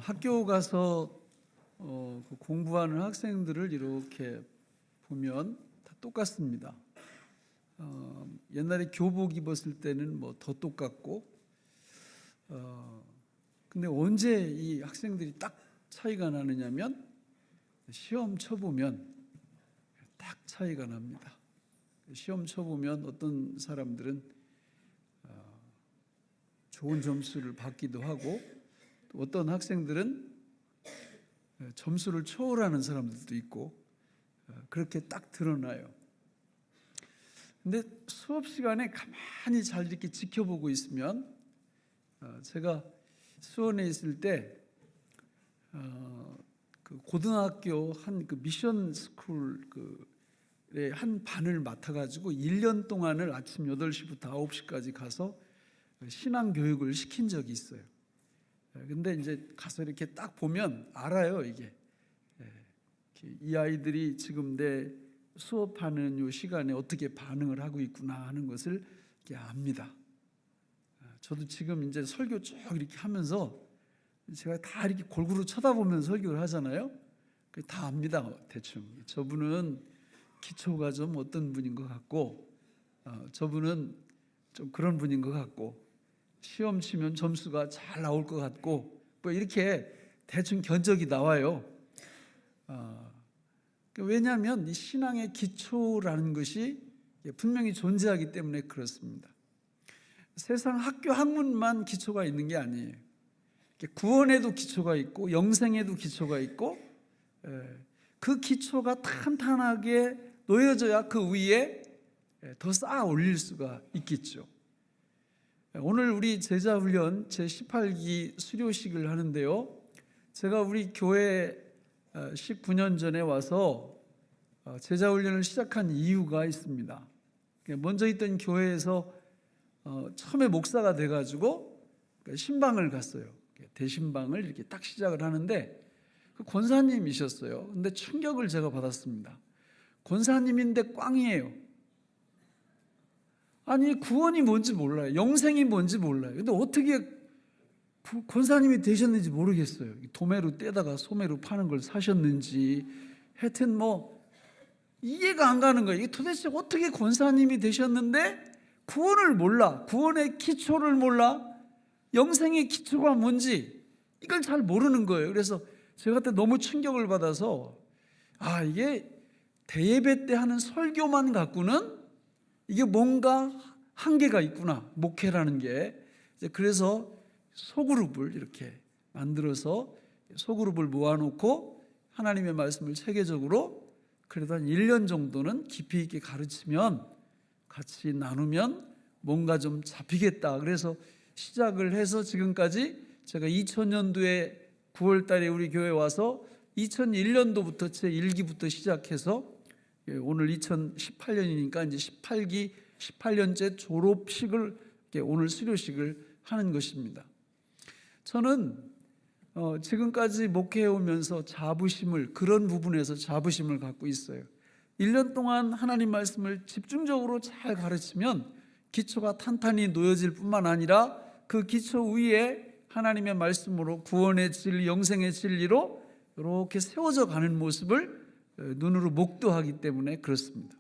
학교 가서 공부하는 학생들을 이렇게 보면 다 똑같습니다. 옛날에 교복 입었을 때는 뭐 더 똑같고, 근데 언제 이 학생들이 딱 차이가 나느냐면 시험 쳐보면 딱 차이가 납니다. 시험 쳐보면 어떤 사람들은 좋은 점수를 받기도 하고, 또 어떤 학생들은 점수를 초월하는 사람들도 있고, 그렇게 딱 드러나요. 근데 수업 시간에 가만히 잘 이렇게 지켜보고 있으면, 제가 수원에 있을 때 그 고등학교 한 그 미션 스쿨의 한 반을 맡아가지고 1년 동안을 아침 8시부터 9시까지 가서 신앙 교육을 시킨 적이 있어요. 근데 이제 가서 이렇게 딱 보면 알아요, 이게. 이 아이들이 지금 내 수업하는 이 시간에 어떻게 반응을 하고 있구나 하는 것을 이렇게 압니다. 저도 지금 이제 설교 쭉 이렇게 하면서 제가 다 이렇게 골고루 쳐다보면서 설교를 하잖아요. 다 압니다, 대충. 저분은 기초가 좀 어떤 분인 것 같고, 저분은 좀 그런 분인 것 같고, 시험 치면 점수가 잘 나올 것 같고, 뭐 이렇게 대충 견적이 나와요. 왜냐하면 이 신앙의 기초라는 것이 분명히 존재하기 때문에 그렇습니다. 세상 학교 학문만 기초가 있는 게 아니에요. 구원에도 기초가 있고, 영생에도 기초가 있고, 그 기초가 탄탄하게 놓여져야 그 위에 더 쌓아 올릴 수가 있겠죠. 오늘 우리 제자훈련 제18기 수료식을 하는데요, 제가 우리 교회 19년 전에 와서 제자훈련을 시작한 이유가 있습니다. 먼저 있던 교회에서 처음에 목사가 돼가지고 신방을 갔어요. 대신방을 이렇게 딱 시작을 하는데, 그 권사님이셨어요. 근데 충격을 제가 받았습니다. 권사님인데 꽝이에요. 아니, 구원이 뭔지 몰라요. 영생이 뭔지 몰라요. 근데 어떻게 권사님이 되셨는지 모르겠어요. 도매로 떼다가 소매로 파는 걸 사셨는지, 하여튼 뭐 이해가 안 가는 거예요. 이게 도대체 어떻게 권사님이 되셨는데 구원을 몰라, 구원의 기초를 몰라, 영생의 기초가 뭔지 이걸 잘 모르는 거예요. 그래서 제가 그때 너무 충격을 받아서, 이게 대예배 때 하는 설교만 갖고는 이게 뭔가 한계가 있구나, 목회라는 게. 그래서 소그룹을 이렇게 만들어서 소그룹을 모아놓고 하나님의 말씀을 체계적으로 그래도 한 1년 정도는 깊이 있게 가르치면, 같이 나누면 뭔가 좀 잡히겠다. 그래서 시작을 해서 지금까지 제가 2000년도에 9월 달에 우리 교회 와서 2001년도부터 제 1기부터 시작해서 오늘 2018년이니까 이제 18기 18년째 졸업식을 오늘 수료식을 하는 것입니다. 저는 지금까지 목회해 오면서 그런 부분에서 자부심을 갖고 있어요. 1년 동안 하나님 말씀을 집중적으로 잘 가르치면 기초가 탄탄히 놓여질 뿐만 아니라 그 기초 위에 하나님의 말씀으로 구원의 진리, 영생의 진리로 이렇게 세워져 가는 모습을 눈으로 목도하기 때문에 그렇습니다.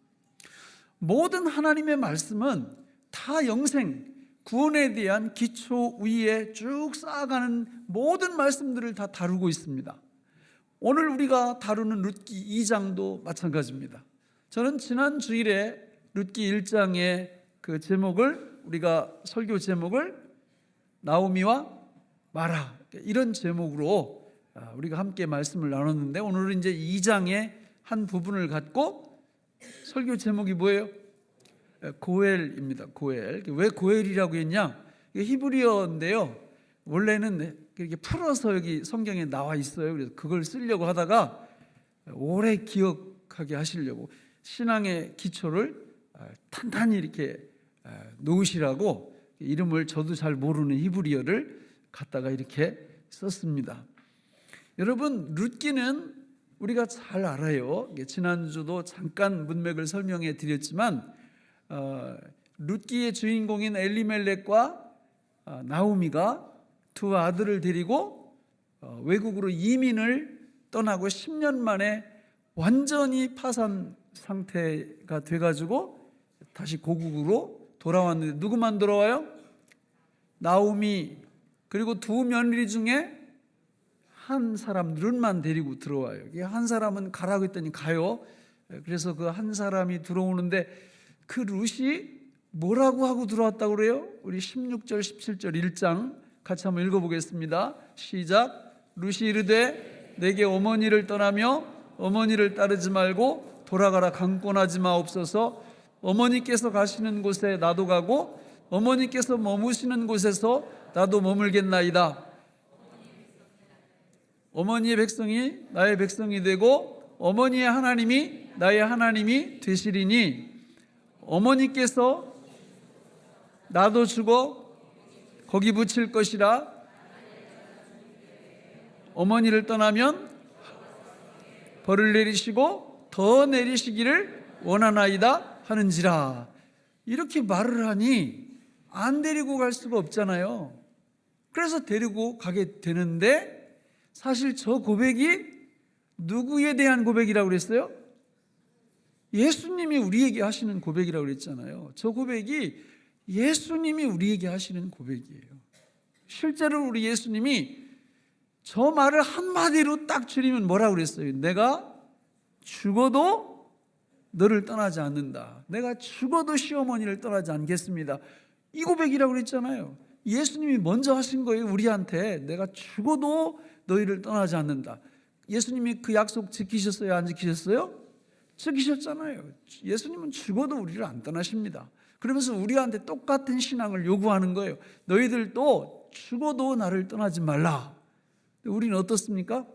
모든 하나님의 말씀은 다 영생, 구원에 대한 기초 위에 쭉 쌓아가는 모든 말씀들을 다 다루고 있습니다. 오늘 우리가 다루는 룻기 2장도 마찬가지입니다. 저는 지난 주일에 룻기 1장의 그 제목을, 우리가 설교 제목을 나오미와 마라, 이런 제목으로 우리가 함께 말씀을 나눴는데, 오늘은 이제 2장의 한 부분을 갖고 설교 제목이 뭐예요? 고엘입니다. 고엘. 왜 고엘이라고 했냐? 이게 히브리어인데요, 원래는 이렇게 풀어서 여기 성경에 나와 있어요. 그래서 그걸 쓰려고 하다가 오래 기억하게 하시려고 신앙의 기초를 탄탄히 이렇게 놓으시라고 이름을, 저도 잘 모르는 히브리어를 갖다가 이렇게 썼습니다. 여러분, 룻기는 우리가 잘 알아요. 지난주도 잠깐 문맥을 설명해 드렸지만, 룻기의 주인공인 엘리멜렉과 나오미가 두 아들을 데리고 외국으로 이민을 떠나고 10년 만에 완전히 파산 상태가 돼가지고 다시 고국으로 돌아왔는데 누구만 돌아와요? 나오미 그리고 두 며느리 중에 한 사람 룻만 데리고 들어와요. 한 사람은 가라고 했더니 가요. 그래서 그 한 사람이 들어오는데 그 룻이 뭐라고 하고 들어왔다고 그래요? 우리 16절 17절 1장 같이 한번 읽어보겠습니다. 시작. 룻이 이르되 내게 어머니를 떠나며 어머니를 따르지 말고 돌아가라 강권하지 마옵소서. 어머니께서 가시는 곳에 나도 가고 어머니께서 머무시는 곳에서 나도 머물겠나이다. 어머니의 백성이 나의 백성이 되고 어머니의 하나님이 나의 하나님이 되시리니 어머니께서 나도 주고 거기 붙일 것이라. 어머니를 떠나면 벌을 내리시고 더 내리시기를 원하나이다 하는지라. 이렇게 말을 하니 안 데리고 갈 수가 없잖아요. 그래서 데리고 가게 되는데 사실 저 고백이 누구에 대한 고백이라고 그랬어요? 예수님이 우리에게 하시는 고백이라고 그랬잖아요. 저 고백이 예수님이 우리에게 하시는 고백이에요. 실제로 우리 예수님이 저 말을 한마디로 딱 줄이면 뭐라고 그랬어요? 내가 죽어도 너를 떠나지 않는다. 내가 죽어도 시어머니를 떠나지 않겠습니다. 이 고백이라고 그랬잖아요. 예수님이 먼저 하신 거예요. 우리한테 내가 죽어도 너희를 떠나지 않는다. 예수님이 그 약속 지키셨어요? 안 지키셨어요? 지키셨잖아요. 예수님은 죽어도 우리를 안 떠나십니다. 그러면서 우리한테 똑같은 신앙을 요구하는 거예요. 너희들도 죽어도 나를 떠나지 말라. 우리는 어떻습니까?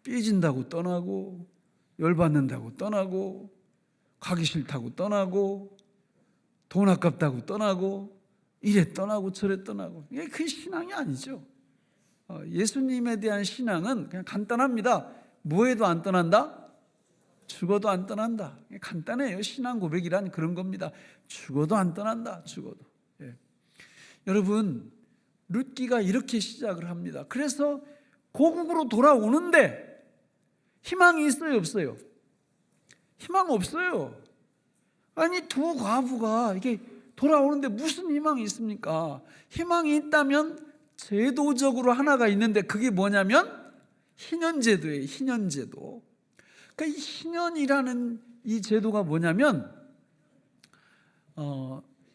삐진다고 떠나고 열받는다고 떠나고 가기 싫다고 떠나고 돈 아깝다고 떠나고 이래 떠나고 저래 떠나고. 이게 그 신앙이 아니죠. 예수님에 대한 신앙은 그냥 간단합니다. 뭐해도 안 떠난다? 죽어도 안 떠난다. 간단해요. 신앙 고백이란 그런 겁니다. 죽어도 안 떠난다. 죽어도. 예. 여러분 룻기가 이렇게 시작을 합니다. 그래서 고국으로 돌아오는데 희망이 있어요? 없어요? 희망 없어요. 아니 두 과부가 이게 돌아오는데 무슨 희망이 있습니까? 희망이 있다면 제도적으로 하나가 있는데 그게 뭐냐면 희년제도예요. 희년제도. 그러니까 이 희년이라는 이 제도가 뭐냐면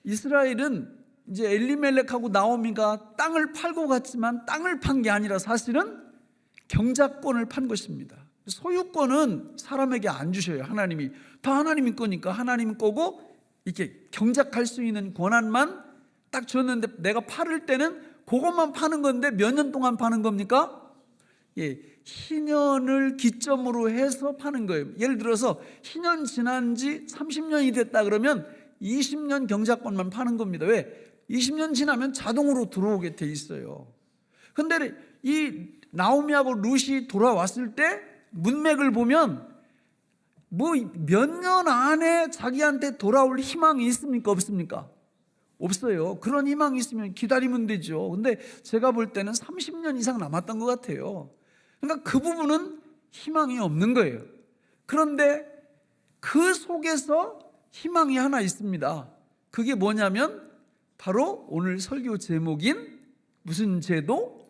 이스라엘은 이제 엘리멜렉하고 나오미가 땅을 팔고 갔지만 땅을 판 게 아니라 사실은 경작권을 판 것입니다. 소유권은 사람에게 안 주셔요. 하나님이 다 하나님이 거니까 하나님 거고 이렇게 경작할 수 있는 권한만 딱 줬는데 내가 팔을 때는 그것만 파는 건데 몇 년 동안 파는 겁니까? 예, 희년을 기점으로 해서 파는 거예요. 예를 들어서 희년 지난 지 30년이 됐다 그러면 20년 경작권만 파는 겁니다. 왜? 20년 지나면 자동으로 들어오게 돼 있어요. 근데 이 나오미하고 룻이 돌아왔을 때 문맥을 보면 뭐 몇 년 안에 자기한테 돌아올 희망이 있습니까? 없습니까? 없어요. 그런 희망이 있으면 기다리면 되죠. 근데 제가 볼 때는 30년 이상 남았던 것 같아요. 그러니까 그 부분은 희망이 없는 거예요. 그런데 그 속에서 희망이 하나 있습니다. 그게 뭐냐면 바로 오늘 설교 제목인 무슨 제도?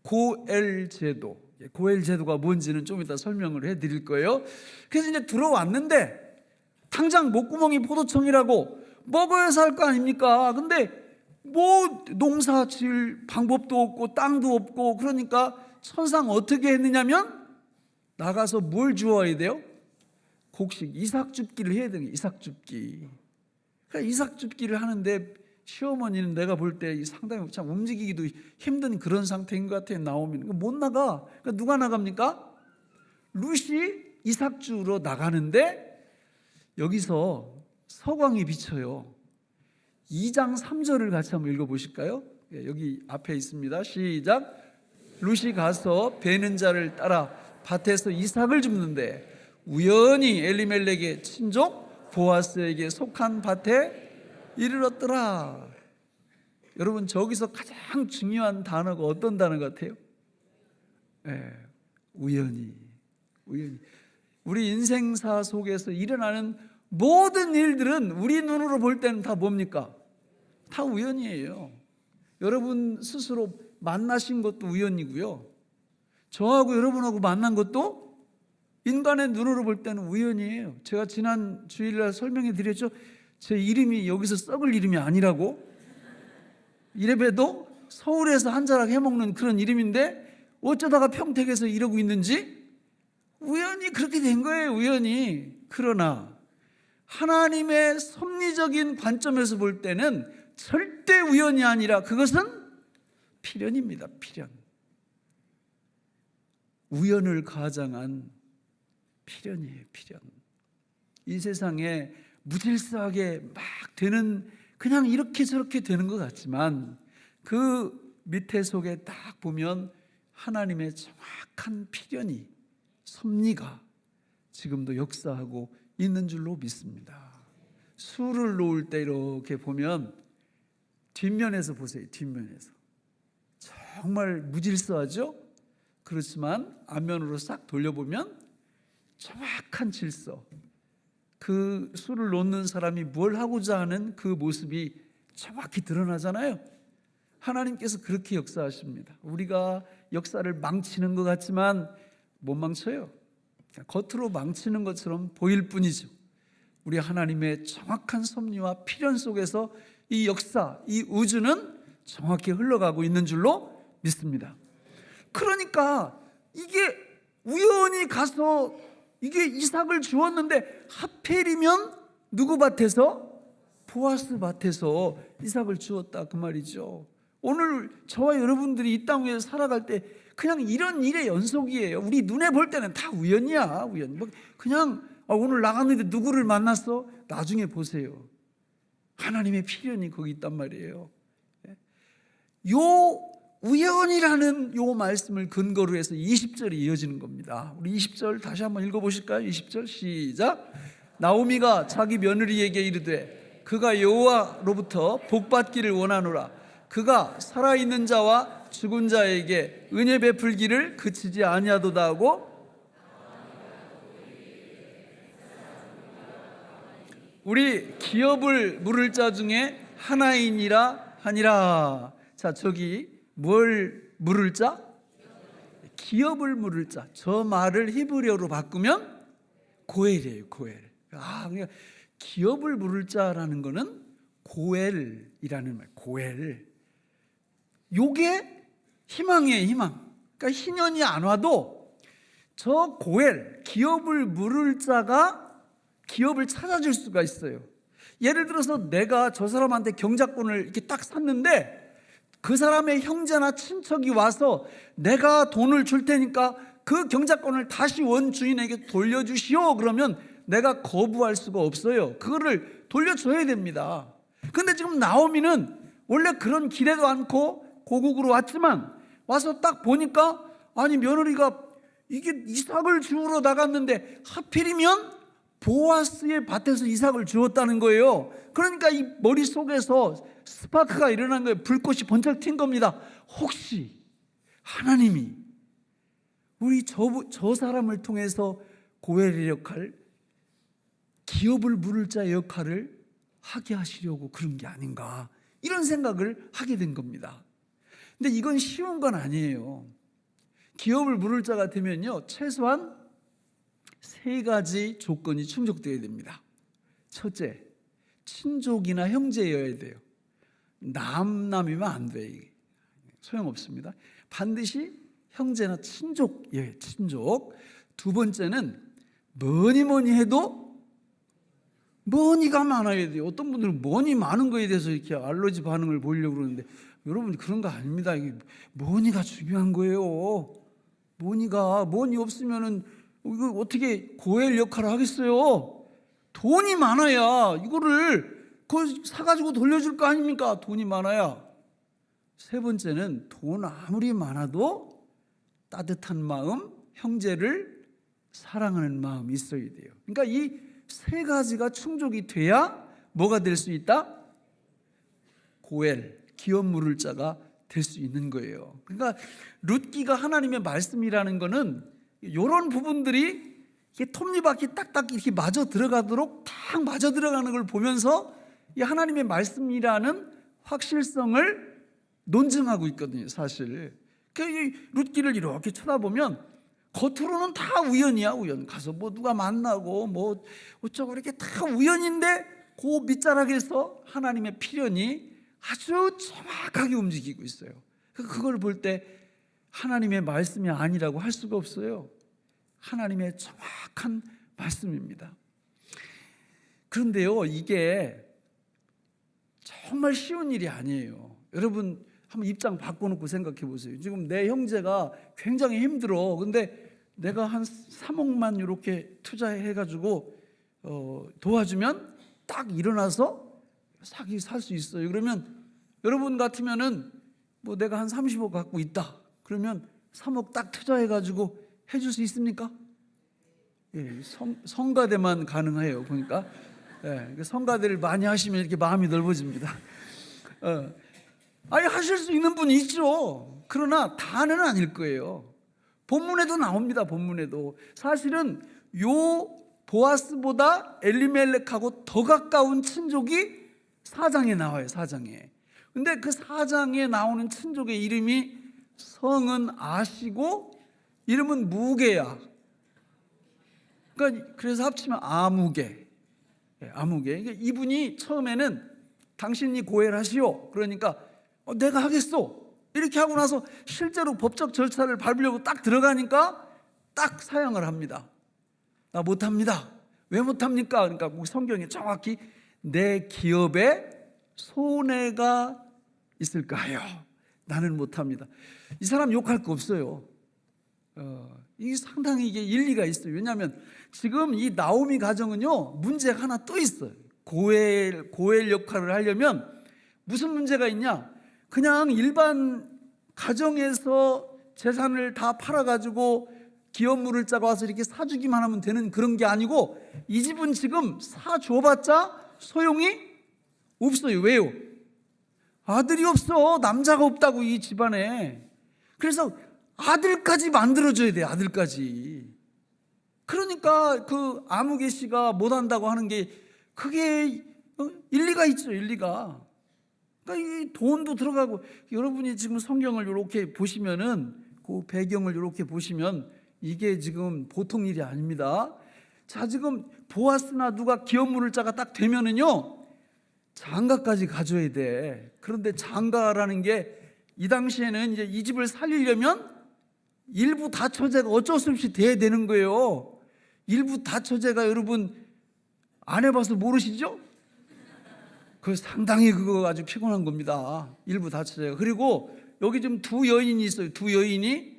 고엘 제도. 고엘 제도가 뭔지는 좀 이따 설명을 해드릴 거예요. 그래서 이제 들어왔는데 당장 목구멍이 포도청이라고 먹어야 살 거 아닙니까? 근데 뭐 농사 지을 방법도 없고 땅도 없고 그러니까 천상 어떻게 했느냐면 나가서 뭘 주워야 돼요? 곡식 이삭 줍기를 해야 되는 거예요. 이삭 줍기. 그러니까 이삭 줍기를 하는데 시어머니는 내가 볼 때 상당히 참 움직이기도 힘든 그런 상태인 것 같아요. 나오면 못 나가. 그러니까 누가 나갑니까? 룻이 이삭 주러 나가는데 여기서 서광이 비쳐요. 2장 3절을 같이 한번 읽어보실까요? 여기 앞에 있습니다. 시작. 룻이 가서 베는 자를 따라 밭에서 이삭을 줍는데 우연히 엘리멜렉의 친족 보아스에게 속한 밭에 이르렀더라. 여러분 저기서 가장 중요한 단어가 어떤 단어 같아요? 우연히. 우리 인생사 속에서 일어나는 모든 일들은 우리 눈으로 볼 때는 다 뭡니까? 다 우연이에요. 여러분 스스로 만나신 것도 우연이고요. 저하고 여러분하고 만난 것도 인간의 눈으로 볼 때는 우연이에요. 제가 지난 주일날 설명해 드렸죠. 제 이름이 여기서 썩을 이름이 아니라고. 이래봬도 서울에서 한 자락 해먹는 그런 이름인데 어쩌다가 평택에서 이러고 있는지 우연히 그렇게 된 거예요. 우연히. 그러나 하나님의 섭리적인 관점에서 볼 때는 절대 우연이 아니라 그것은 필연입니다. 필연. 우연을 가장한 필연이에요. 필연. 이 세상에 무질서하게 막 되는, 그냥 이렇게 저렇게 되는 것 같지만 그 밑에 속에 딱 보면 하나님의 정확한 필연이, 섭리가 지금도 역사하고 있는 줄로 믿습니다. 술을 놓을 때 이렇게 보면 뒷면에서 보세요. 뒷면에서 정말 무질서하죠? 그렇지만 앞면으로 싹 돌려보면 정확한 질서, 그 술을 놓는 사람이 뭘 하고자 하는 그 모습이 정확히 드러나잖아요. 하나님께서 그렇게 역사하십니다. 우리가 역사를 망치는 것 같지만 못 망쳐요. 겉으로 망치는 것처럼 보일 뿐이죠. 우리 하나님의 정확한 섭리와 필연 속에서 이 역사, 이 우주는 정확히 흘러가고 있는 줄로 믿습니다. 그러니까 이게 우연히 가서 이게 이삭을 주었는데 하필이면 누구 밭에서? 보아스 밭에서 이삭을 주었다 그 말이죠. 오늘 저와 여러분들이 이 땅 위에 살아갈 때 그냥 이런 일의 연속이에요. 우리 눈에 볼 때는 다 우연이야. 우연. 그냥 오늘 나갔는데 누구를 만났어? 나중에 보세요. 하나님의 필연이 거기 있단 말이에요. 요 우연이라는 요 말씀을 근거로 해서 20절이 이어지는 겁니다. 우리 20절 다시 한번 읽어보실까요? 20절 시작. 나오미가 자기 며느리에게 이르되 그가 여호와로부터 복받기를 원하노라. 그가 살아있는 자와 죽은 자에게 은혜 베풀기를 그치지 아니하도다 하고, 우리 기업을 물을 자 중에 하나이니라 하니라. 자, 저기 뭘 물을 자? 기업을 물을 자. 저 말을 히브리어로 바꾸면 고엘이에요. 고엘. 그러니까 기업을 물을 자라는 거는 고엘이라는 말. 고엘. 요게 희망이에요. 희망. 그러니까 희년이 안 와도 저 고엘, 기업을 물을 자가 기업을 찾아줄 수가 있어요. 예를 들어서 내가 저 사람한테 경작권을 이렇게 딱 샀는데 그 사람의 형제나 친척이 와서 내가 돈을 줄 테니까 그 경작권을 다시 원주인에게 돌려주시오. 그러면 내가 거부할 수가 없어요. 그거를 돌려줘야 됩니다. 근데 지금 나오미는 원래 그런 기대도 않고 고국으로 왔지만 와서 딱 보니까 아니 며느리가 이게 이삭을 주우러 나갔는데 하필이면 보아스의 밭에서 이삭을 주었다는 거예요. 그러니까 이 머릿속에서 스파크가 일어난 거예요. 불꽃이 번쩍 튄 겁니다. 혹시 하나님이 우리 저 사람을 통해서 고엘의 역할, 기업을 물을 자의 역할을 하게 하시려고 그런 게 아닌가, 이런 생각을 하게 된 겁니다. 근데 이건 쉬운 건 아니에요. 기업을 물을 자가 되면요, 최소한 3가지 조건이 충족되어야 됩니다. 첫째, 친족이나 형제여야 돼요. 남이면 안 돼. 소용없습니다. 반드시 형제나 친족이에요. 친족. 두 번째는 뭐니 해도 머니가 많아야 돼요. 어떤 분들은 머니 많은 거에 대해서 이렇게 알러지 반응을 보이려고 그러는데 여러분 그런 거 아닙니다. 이게 머니가 중요한 거예요. 머니 없으면은 이거 어떻게 고엘 역할을 하겠어요? 돈이 많아야 이거를 그걸 사가지고 돌려줄 거 아닙니까? 돈이 많아야. 세 번째는 돈 아무리 많아도 따뜻한 마음, 형제를 사랑하는 마음이 있어야 돼요. 그러니까 이 3가지가 충족이 돼야 뭐가 될 수 있다? 고엘, 기업 물을 자가 될 수 있는 거예요. 그러니까 룻기가 하나님의 말씀이라는 거는 이런 부분들이 이게 톱니바퀴 딱딱 이렇게 맞아 들어가도록 딱 맞아 들어가는 걸 보면서 이 하나님의 말씀이라는 확실성을 논증하고 있거든요, 사실. 이 룻기를 이렇게 쳐다보면 겉으로는 다 우연이야, 우연. 가서 뭐 누가 만나고 뭐 어쩌고 이렇게 다 우연인데 그 밑자락에서 하나님의 필연이 아주 정확하게 움직이고 있어요. 그걸 볼 때 하나님의 말씀이 아니라고 할 수가 없어요. 하나님의 정확한 말씀입니다. 그런데요, 이게 정말 쉬운 일이 아니에요. 여러분 한번 입장 바꿔놓고 생각해 보세요. 지금 내 형제가 굉장히 힘들어. 근데 내가 한 3억만 이렇게 투자해가지고 도와주면 딱 일어나서 살 수 있어요. 그러면 여러분 같으면은 뭐 내가 한 30억 갖고 있다. 그러면 3억 딱 투자해가지고 해줄 수 있습니까? 예, 성가대만 가능해요. 보니까 성가대를 많이 하시면 이렇게 마음이 넓어집니다. 아니 하실 수 있는 분이 있죠. 그러나 다는 아닐 거예요. 본문에도 나옵니다. 본문에도 사실은 요 보아스보다 엘리멜렉하고 더 가까운 친족이 4장에 나와요. 4장에. 근데 그 4장에 나오는 친족의 이름이 성은 아시고 이름은 무게야. 그러니까 그래서 합치면 아무개. 아무개. 그러니까 이분이 처음에는 당신이 고해를 하시오. 그러니까 내가 하겠어. 이렇게 하고 나서 실제로 법적 절차를 밟으려고 딱 들어가니까 딱 사양을 합니다. 나 못합니다. 왜 못합니까? 그러니까 성경에 정확히 내 기업에 손해가 있을까요? 나는 못합니다. 이 사람 욕할 거 없어요. 이게 상당히 이게 일리가 있어요. 왜냐하면 지금 이 나오미 가정은요 문제가 하나 또 있어요. 고엘 역할을 하려면 무슨 문제가 있냐? 그냥 일반 가정에서 재산을 다 팔아가지고 기업 물을 자가 와서 이렇게 사주기만 하면 되는 그런 게 아니고 이 집은 지금 사줘봤자 소용이 없어요. 왜요? 아들이 없어. 남자가 없다고 이 집안에. 그래서 아들까지 만들어줘야 돼요. 아들까지. 그러니까 그 아무개 씨가 못한다고 하는 게 그게 일리가 있죠. 일리가. 그러니까 이 돈도 들어가고 여러분이 지금 성경을 이렇게 보시면은 그 배경을 이렇게 보시면 이게 지금 보통 일이 아닙니다. 자, 지금 보아스나 누가 기업 물을 자가 딱 되면은요 장가까지 가져야 돼. 그런데 장가라는 게 이 당시에는 이제 이 집을 살리려면 일부 다처제가 어쩔 수 없이 돼야 되는 거예요. 일부 다처제가 여러분 안 해봐서 모르시죠? 그 상당히 그거 아주 피곤한 겁니다. 일부 다처제가. 그리고 여기 지금 두 여인이 있어요. 두 여인이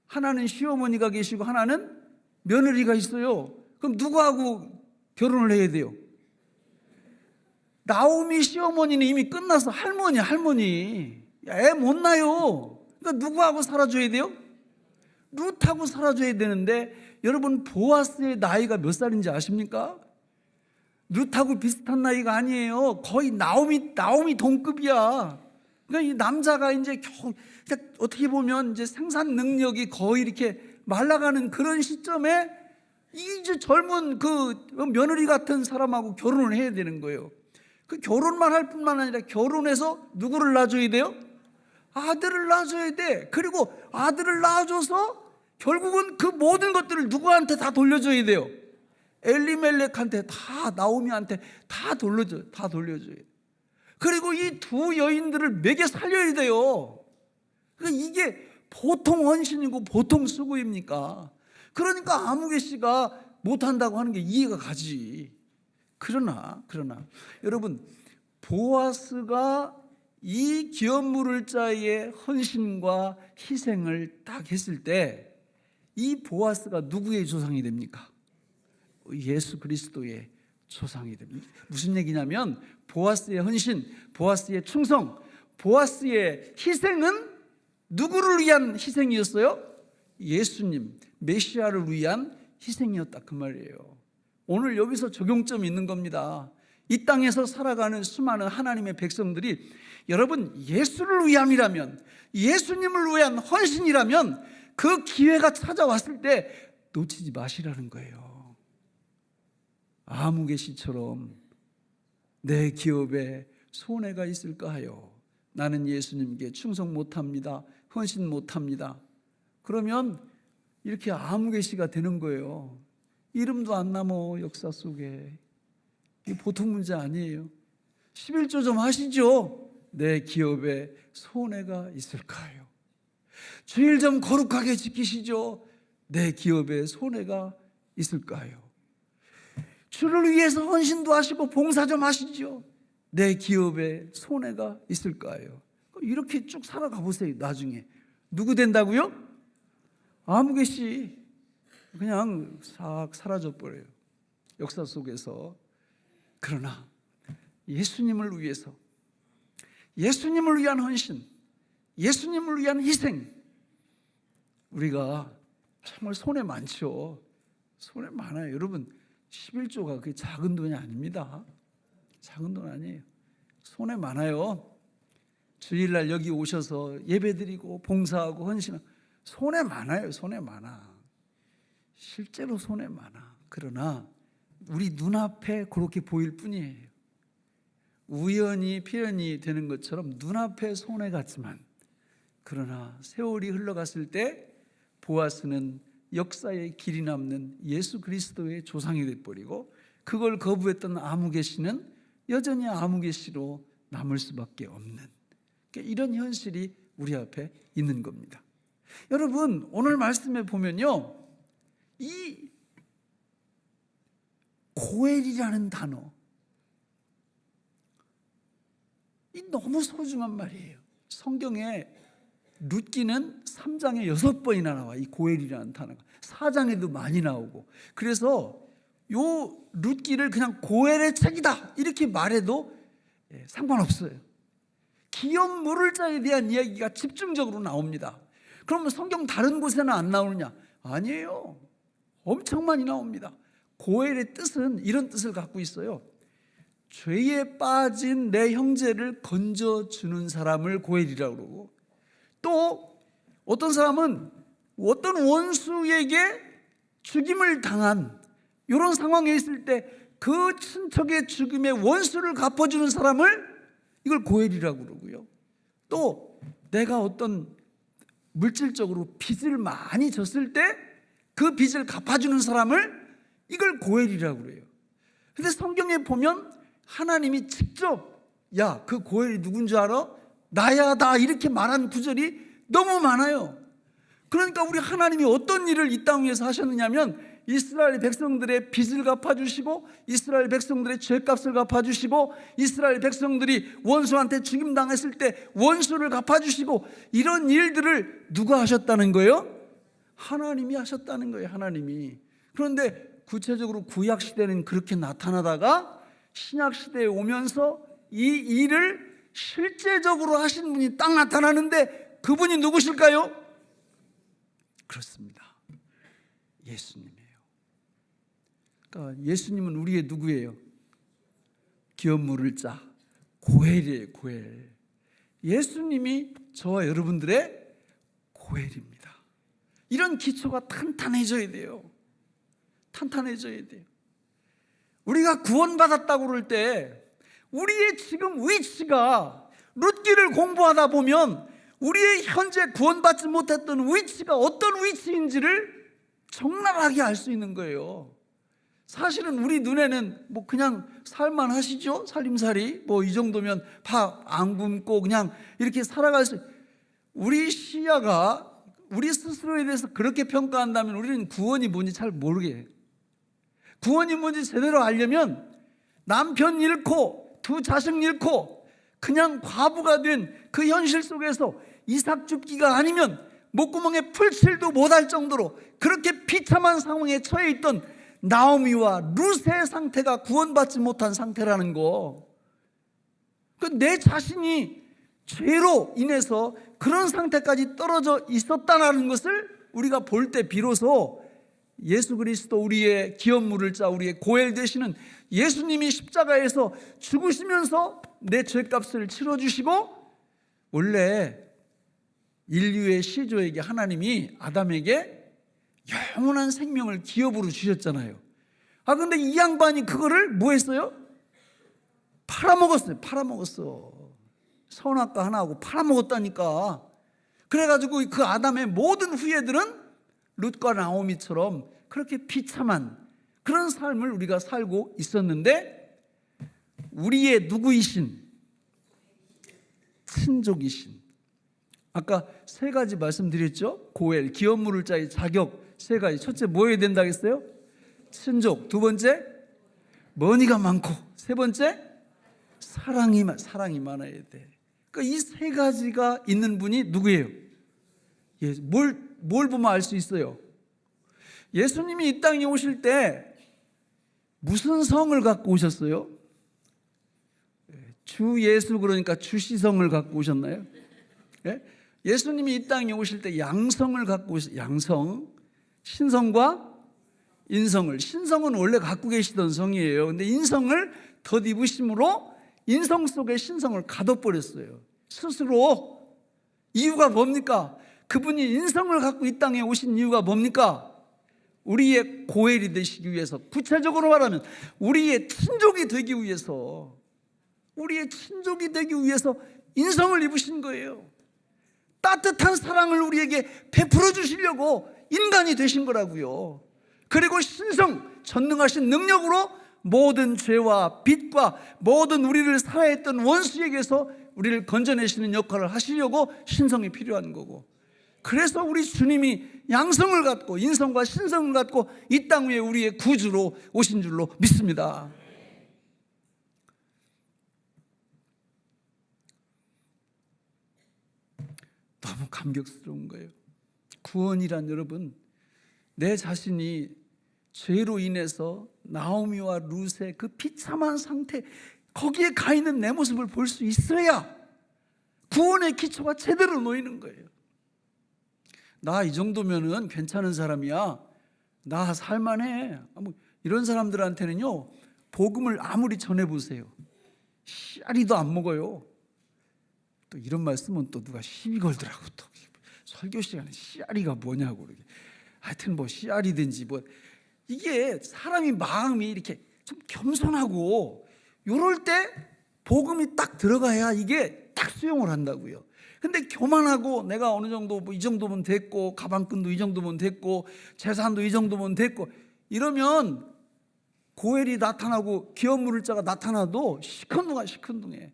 하나는 시어머니가 계시고 하나는 며느리가 있어요. 그럼 누구하고 결혼을 해야 돼요? 나오미 시어머니는 이미 끝나서 할머니. 애 못 낳아요. 그러니까 누구하고 살아줘야 돼요? 룻하고 살아줘야 되는데 여러분 보아스의 나이가 몇 살인지 아십니까? 룻하고 비슷한 나이가 아니에요. 거의 나오미 동급이야. 그러니까 이 남자가 이제 겨우 어떻게 보면 이제 생산 능력이 거의 이렇게 말라가는 그런 시점에 이제 젊은 그 며느리 같은 사람하고 결혼을 해야 되는 거예요. 그 결혼만 할 뿐만 아니라 결혼해서 누구를 낳아줘야 돼요? 아들을 낳아줘야 돼. 그리고 아들을 낳아줘서 결국은 그 모든 것들을 누구한테 다 돌려줘야 돼요? 엘리멜렉한테 다, 나오미한테 다 돌려줘야 돼. 그리고 이 두 여인들을 먹여 살려야 돼요. 그러니까 이게 보통 헌신이고 보통 수고입니까? 그러니까 아무개 씨가 못한다고 하는 게 이해가 가지. 그러나 여러분 보아스가 이 기업 물을 자의 헌신과 희생을 딱 했을 때 이 보아스가 누구의 조상이 됩니까? 예수 그리스도의 조상이 됩니다. 무슨 얘기냐면 보아스의 헌신, 보아스의 충성, 보아스의 희생은 누구를 위한 희생이었어요? 예수님, 메시아를 위한 희생이었다 그 말이에요. 오늘 여기서 적용점이 있는 겁니다. 이 땅에서 살아가는 수많은 하나님의 백성들이 여러분 예수를 위함이라면, 예수님을 위한 헌신이라면 그 기회가 찾아왔을 때 놓치지 마시라는 거예요. 아무개시처럼 내 기업에 손해가 있을까 하여 나는 예수님께 충성 못합니다, 헌신 못합니다. 그러면 이렇게 아무개시가 되는 거예요. 이름도 안 남어 역사 속에. 이 보통 문제 아니에요. 11조 좀 하시죠. 내 기업에 손해가 있을까요? 주일 좀 거룩하게 지키시죠. 내 기업에 손해가 있을까요? 주를 위해서 헌신도 하시고 봉사 좀 하시죠. 내 기업에 손해가 있을까요? 이렇게 쭉 살아가 보세요. 나중에 누구 된다고요? 아무개씨 그냥 싹 사라져 버려요, 역사 속에서. 그러나 예수님을 위해서, 예수님을 위한 헌신, 예수님을 위한 희생, 우리가 정말 손해 많죠. 손해 많아요. 여러분 11조가 그게 작은 돈이 아닙니다. 작은 돈 아니에요. 손해 많아요. 주일날 여기 오셔서 예배드리고 봉사하고 헌신하고 손해 많아요. 손해 많아. 실제로 손해 많아. 그러나 우리 눈앞에 그렇게 보일 뿐이에요. 우연히 필연이 되는 것처럼 눈앞에 손해 같지만, 그러나 세월이 흘러갔을 때 보아스는 역사의 길이 남는 예수 그리스도의 조상이 돼버리고, 그걸 거부했던 아무개씨는 여전히 아무개씨로 남을 수밖에 없는, 이런 현실이 우리 앞에 있는 겁니다. 여러분 오늘 말씀에 보면요, 이 고엘이라는 단어, 이 너무 소중한 말이에요. 성경에 룻기는 3장에 6번이나 나와. 이 고엘이라는 단어가 4장에도 많이 나오고, 그래서 요 룻기를 그냥 고엘의 책이다 이렇게 말해도 상관없어요. 기업 물을 자에 대한 이야기가 집중적으로 나옵니다. 그러면 성경 다른 곳에는 안 나오느냐? 아니에요. 엄청 많이 나옵니다. 고엘의 뜻은 이런 뜻을 갖고 있어요. 죄에 빠진 내 형제를 건져주는 사람을 고엘이라고 그러고, 또 어떤 사람은 어떤 원수에게 죽임을 당한 이런 상황에 있을 때 그 친척의 죽임의 원수를 갚아주는 사람을 이걸 고엘이라고 그러고요. 또 내가 어떤 물질적으로 빚을 많이 졌을 때 그 빚을 갚아주는 사람을 이걸 고엘이라고 그래요. 근데 성경에 보면 하나님이 직접 야, 그 고엘이 누군지 알아? 나야, 나, 이렇게 말한 구절이 너무 많아요. 그러니까 우리 하나님이 어떤 일을 이 땅 위에서 하셨느냐면, 이스라엘 백성들의 빚을 갚아주시고, 이스라엘 백성들의 죄값을 갚아주시고, 이스라엘 백성들이 원수한테 죽임당했을 때 원수를 갚아주시고, 이런 일들을 누가 하셨다는 거예요? 하나님이 하셨다는 거예요. 하나님이. 그런데 구체적으로 구약시대는 그렇게 나타나다가 신약시대에 오면서 이 일을 실제적으로 하신 분이 딱 나타나는데, 그분이 누구실까요? 그렇습니다. 예수님이에요. 그러니까 예수님은 우리의 누구예요? 기업 물을 자 고엘이에요. 고엘. 예수님이 저와 여러분들의 고엘입니다. 이런 기초가 탄탄해져야 돼요. 탄탄해져야 돼요. 우리가 구원받았다고 그럴 때 우리의 지금 위치가, 룻기를 공부하다 보면 우리의 현재 구원받지 못했던 위치가 어떤 위치인지를 적나라하게 알 수 있는 거예요. 사실은 우리 눈에는 뭐 그냥 살만 하시죠? 살림살이 뭐 이 정도면 밥 안 굶고 그냥 이렇게 살아갈 수, 우리 시야가 우리 스스로에 대해서 그렇게 평가한다면 우리는 구원이 뭔지 잘 모르게 해요. 구원이 뭔지 제대로 알려면 남편 잃고 두 자식 잃고 그냥 과부가 된 그 현실 속에서 이삭 줍기가 아니면 목구멍에 풀칠도 못할 정도로 그렇게 비참한 상황에 처해 있던 나오미와 룻의 상태가 구원받지 못한 상태라는 거, 내 자신이 죄로 인해서 그런 상태까지 떨어져 있었다는 것을 우리가 볼 때 비로소 예수 그리스도, 우리의 기업물을 짜 우리의 고엘 되시는 예수님이 십자가에서 죽으시면서 내 죄값을 치러주시고, 원래 인류의 시조에게 하나님이 아담에게 영원한 생명을 기업으로 주셨잖아요. 근데 이 양반이 그거를 뭐 했어요? 팔아먹었어. 선악과 하나하고 팔아먹었다니까. 그래가지고 그 아담의 모든 후예들은 룻과 나오미처럼 그렇게 비참한 그런 삶을 우리가 살고 있었는데, 우리의 누구이신? 친족이신. 아까 세 가지 말씀드렸죠? 고엘, 기업물을 짜의 자격 세 가지. 첫째 뭐여야 된다 했어요? 친족. 두 번째 머니가 많고, 세 번째 사랑이 많아야 돼. 그러니까 이 세 가지가 있는 분이 누구예요? 뭘 보면 알 수 있어요? 예수님이 이 땅에 오실 때 무슨 성을 갖고 오셨어요? 주 예수, 그러니까 주시성을 갖고 오셨나요? 예수님이 이 땅에 오실 때 양성을 갖고 오셨어요. 양성, 신성과 인성을. 신성은 원래 갖고 계시던 성이에요. 근데 인성을 덧입으심으로 인성 속에 신성을 가둬버렸어요, 스스로. 이유가 뭡니까? 그분이 인성을 갖고 이 땅에 오신 이유가 뭡니까? 우리의 고엘이 되시기 위해서, 구체적으로 말하면 우리의 친족이 되기 위해서, 인성을 입으신 거예요. 따뜻한 사랑을 우리에게 베풀어 주시려고 인간이 되신 거라고요. 그리고 신성, 전능하신 능력으로 모든 죄와 빛과 모든 우리를 살해했던 원수에게서 우리를 건져내시는 역할을 하시려고 신성이 필요한 거고, 그래서 우리 주님이 양성을 갖고 인성과 신성을 갖고 이 땅 위에 우리의 구주로 오신 줄로 믿습니다. 너무 감격스러운 거예요. 구원이란, 여러분, 내 자신이 죄로 인해서 나오미와 룻의 그 비참한 상태, 거기에 가 있는 내 모습을 볼 수 있어야 구원의 기초가 제대로 놓이는 거예요. 나 이 정도면은 괜찮은 사람이야, 나 살만해, 이런 사람들한테는요, 복음을 아무리 전해보세요, 씨알이도 안 먹어요. 또 이런 말 쓰면 또 누가 시비 걸더라고. 또 설교 시간에 씨알이가 뭐냐고. 하여튼 뭐 씨알이든지 뭐, 이게 사람이 마음이 이렇게 좀 겸손하고 요럴 때 복음이 딱 들어가야 이게 딱 수용을 한다고요. 근데 교만하고 내가 어느 정도 뭐 이 정도면 됐고, 가방끈도 이 정도면 됐고, 재산도 이 정도면 됐고, 이러면 고엘이 나타나고 기업물을 자가 나타나도 시큰둥해.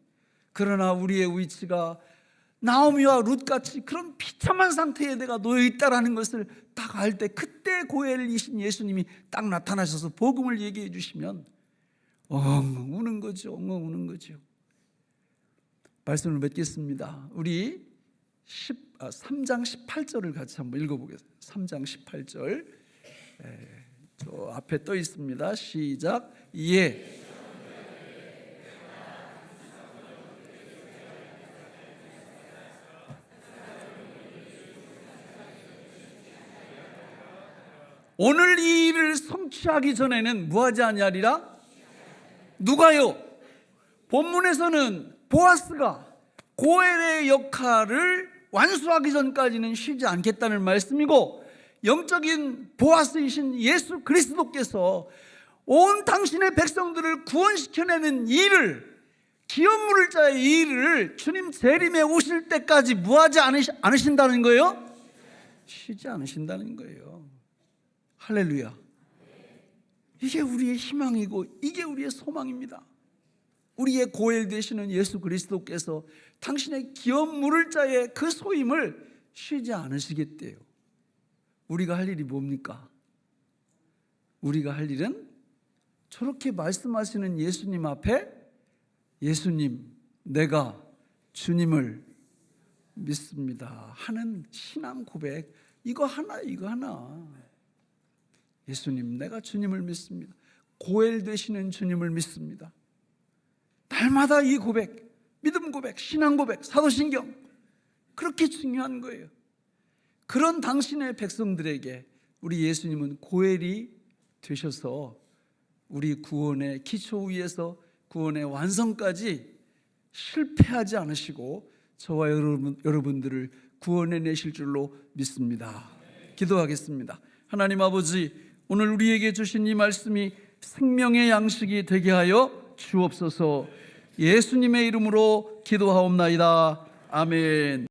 그러나 우리의 위치가 나오미와 룻같이 그런 비참한 상태에 내가 놓여 있다라는 것을 딱 알 때, 그때 고엘이신 예수님이 딱 나타나셔서 복음을 얘기해 주시면 엉엉 우는 거죠. 말씀을 맺겠습니다. 우리 3장 18절을 같이 한번 읽어보겠습니다. 3장 18절, 저 앞에 떠 있습니다. 시작. 예. 오늘 이 일을 성취하기 전에는 무하지 아니하리라. 누가요? 본문에서는 보아스가 고엘의 역할을 완수하기 전까지는 쉬지 않겠다는 말씀이고, 영적인 보아스이신 예수 그리스도께서 온 당신의 백성들을 구원시켜내는 일을, 기업물을 짜의 일을 주님 재림에 오실 때까지 무하지 않으신다는 거예요. 쉬지 않으신다는 거예요. 할렐루야. 이게 우리의 희망이고 이게 우리의 소망입니다. 우리의 고엘 되시는 예수 그리스도께서 당신의 기업물을 짜의 그 소임을 쉬지 않으시겠대요. 우리가 할 일이 뭡니까? 우리가 할 일은 저렇게 말씀하시는 예수님 앞에, 예수님, 내가 주님을 믿습니다 하는 신앙 고백, 이거 하나. 예수님, 내가 주님을 믿습니다. 고엘 되시는 주님을 믿습니다. 날마다 이 고백, 믿음 고백, 신앙 고백, 사도신경, 그렇게 중요한 거예요. 그런 당신의 백성들에게 우리 예수님은 고엘이 되셔서 우리 구원의 기초 위에서 구원의 완성까지 실패하지 않으시고 저와 여러분들을 구원해 내실 줄로 믿습니다. 기도하겠습니다. 하나님 아버지, 오늘 우리에게 주신 이 말씀이 생명의 양식이 되게 하여 주옵소서. 예수님의 이름으로 기도하옵나이다. 아멘.